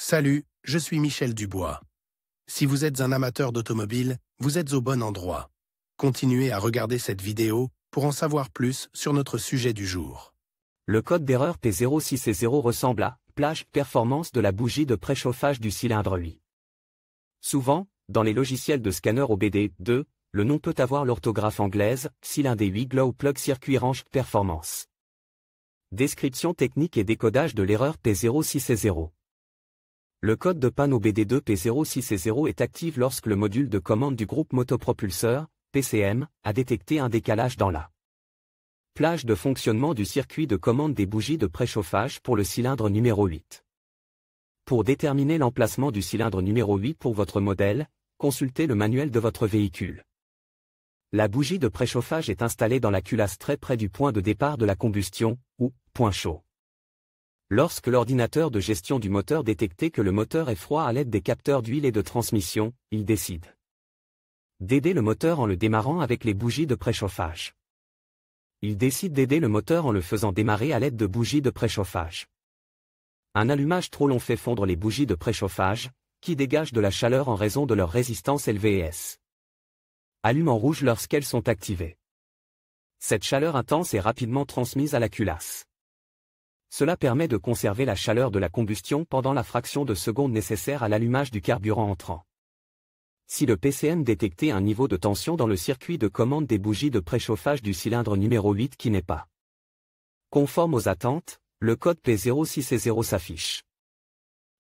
Salut, je suis Michel Dubois. Si vous êtes un amateur d'automobile, vous êtes au bon endroit. Continuez à regarder cette vidéo pour en savoir plus sur notre sujet du jour. Le code d'erreur P06C0 ressemble à plage performance de la bougie de préchauffage du cylindre 8. Souvent, dans les logiciels de scanner OBD2, le nom peut avoir l'orthographe anglaise, cylindre 8 glow plug circuit range performance. Description technique et décodage de l'erreur P06C0. Le code de panne OBD2 P06C0 est actif lorsque le module de commande du groupe motopropulseur, PCM, a détecté un décalage dans la plage de fonctionnement du circuit de commande des bougies de préchauffage pour le cylindre numéro 8. Pour déterminer l'emplacement du cylindre numéro 8 pour votre modèle, consultez le manuel de votre véhicule. La bougie de préchauffage est installée dans la culasse très près du point de départ de la combustion, ou point chaud. Lorsque l'ordinateur de gestion du moteur détecte que le moteur est froid à l'aide des capteurs d'huile et de transmission, il décide d'aider le moteur en le démarrant avec les bougies de préchauffage. Il décide d'aider le moteur en le faisant démarrer à l'aide de bougies de préchauffage. Un allumage trop long fait fondre les bougies de préchauffage, qui dégagent de la chaleur en raison de leur résistance LVS. Allume en rouge lorsqu'elles sont activées. Cette chaleur intense est rapidement transmise à la culasse. Cela permet de conserver la chaleur de la combustion pendant la fraction de seconde nécessaire à l'allumage du carburant entrant. Si le PCM détectait un niveau de tension dans le circuit de commande des bougies de préchauffage du cylindre numéro 8 qui n'est pas conforme aux attentes, le code P06C0 s'affiche.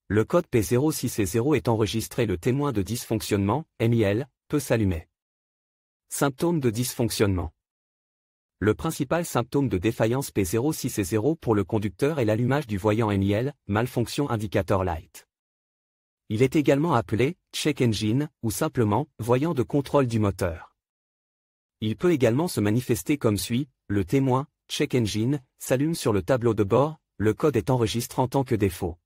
Le code P06C0 est enregistré, le témoin de dysfonctionnement, MIL, peut s'allumer. Symptômes de dysfonctionnement. Le principal symptôme de défaillance P06C0 pour le conducteur est l'allumage du voyant MIL, malfonction indicator light. Il est également appelé check engine ou simplement voyant de contrôle du moteur. Il peut également se manifester comme suit: le témoin check engine s'allume sur le tableau de bord, le code est enregistré en tant que défaut.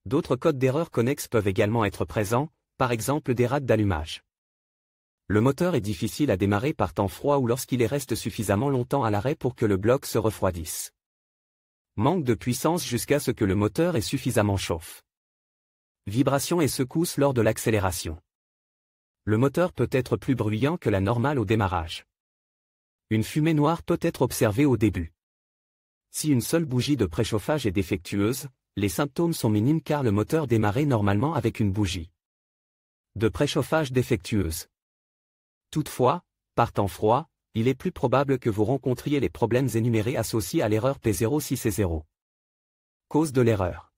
D'autres codes d'erreur connexes peuvent également être présents, par exemple des rades d'allumage. Le moteur est difficile à démarrer par temps froid ou lorsqu'il reste suffisamment longtemps à l'arrêt pour que le bloc se refroidisse. Manque de puissance jusqu'à ce que le moteur ait suffisamment chauffe. Vibrations et secousses lors de l'accélération. Le moteur peut être plus bruyant que la normale au démarrage. Une fumée noire peut être observée au début. Si une seule bougie de préchauffage est défectueuse, les symptômes sont minimes car le moteur démarrait normalement avec une bougie de préchauffage défectueuse. Toutefois, par temps froid, il est plus probable que vous rencontriez les problèmes énumérés associés à l'erreur P06C0. Cause de l'erreur.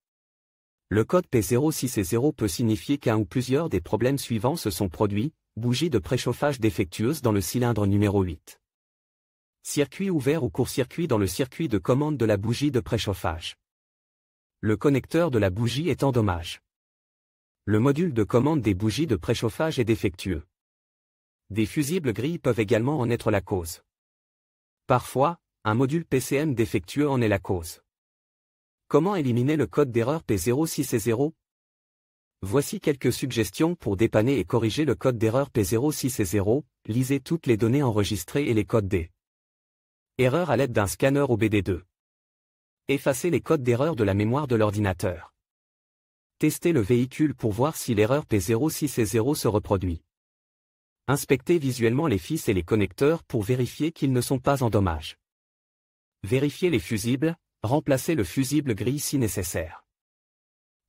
Le code P06C0 peut signifier qu'un ou plusieurs des problèmes suivants se sont produits: bougie de préchauffage défectueuse dans le cylindre numéro 8. Circuit ouvert ou court-circuit dans le circuit de commande de la bougie de préchauffage. Le connecteur de la bougie est en dommage. Le module de commande des bougies de préchauffage est défectueux. Des fusibles gris peuvent également en être la cause. Parfois, un module PCM défectueux en est la cause. Comment éliminer le code d'erreur P06C0? Voici quelques suggestions pour dépanner et corriger le code d'erreur P06C0. Lisez toutes les données enregistrées et les codes des erreurs à l'aide d'un scanner OBD2. Effacez les codes d'erreur de la mémoire de l'ordinateur. Testez le véhicule pour voir si l'erreur P06C0 se reproduit. Inspectez visuellement les fils et les connecteurs pour vérifier qu'ils ne sont pas en dommage. Vérifiez les fusibles. Remplacez le fusible gris si nécessaire.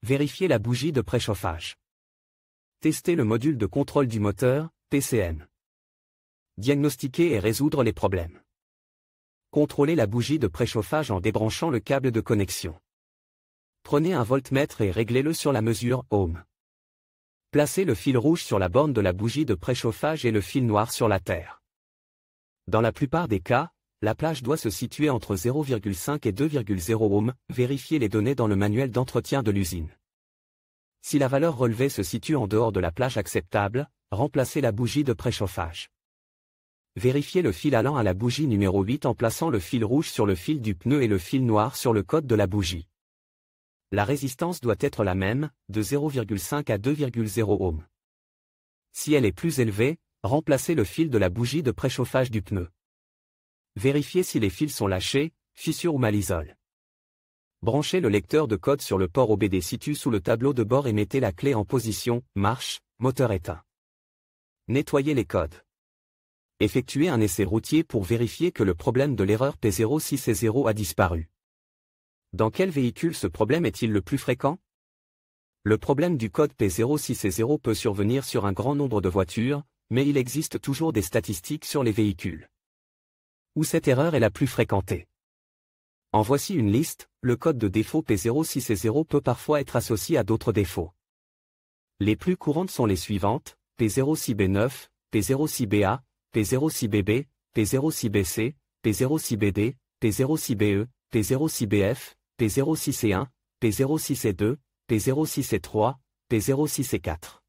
Vérifiez la bougie de préchauffage. Testez le module de contrôle du moteur, PCM. Diagnostiquer et résoudre les problèmes. Contrôlez la bougie de préchauffage en débranchant le câble de connexion. Prenez un voltmètre et réglez-le sur la mesure ohm. Placez le fil rouge sur la borne de la bougie de préchauffage et le fil noir sur la terre. Dans la plupart des cas, la plage doit se situer entre 0,5 et 2,0 ohm. Vérifiez les données dans le manuel d'entretien de l'usine. Si la valeur relevée se situe en dehors de la plage acceptable, remplacez la bougie de préchauffage. Vérifiez le fil allant à la bougie numéro 8 en plaçant le fil rouge sur le fil du pneu et le fil noir sur le code de la bougie. La résistance doit être la même, de 0,5 à 2,0 ohm. Si elle est plus élevée, remplacez le fil de la bougie de préchauffage du pneu. Vérifiez si les fils sont lâchés, fissures ou mal isolés. Branchez le lecteur de code sur le port OBD situé sous le tableau de bord et mettez la clé en position « Marche, moteur éteint ». Nettoyez les codes. Effectuez un essai routier pour vérifier que le problème de l'erreur P06C0 a disparu. Dans quel véhicule ce problème est-il le plus fréquent? Le problème du code P06C0 peut survenir sur un grand nombre de voitures, mais il existe toujours des statistiques sur les véhicules où cette erreur est la plus fréquentée. En voici une liste. Le code de défaut P06C0 peut parfois être associé à d'autres défauts. Les plus courantes sont les suivantes: P06B9, P06BA, P06BB, P06BC, P06BD, P06BE, P06BF, P06C1, P06C2, P06C3, P06C4.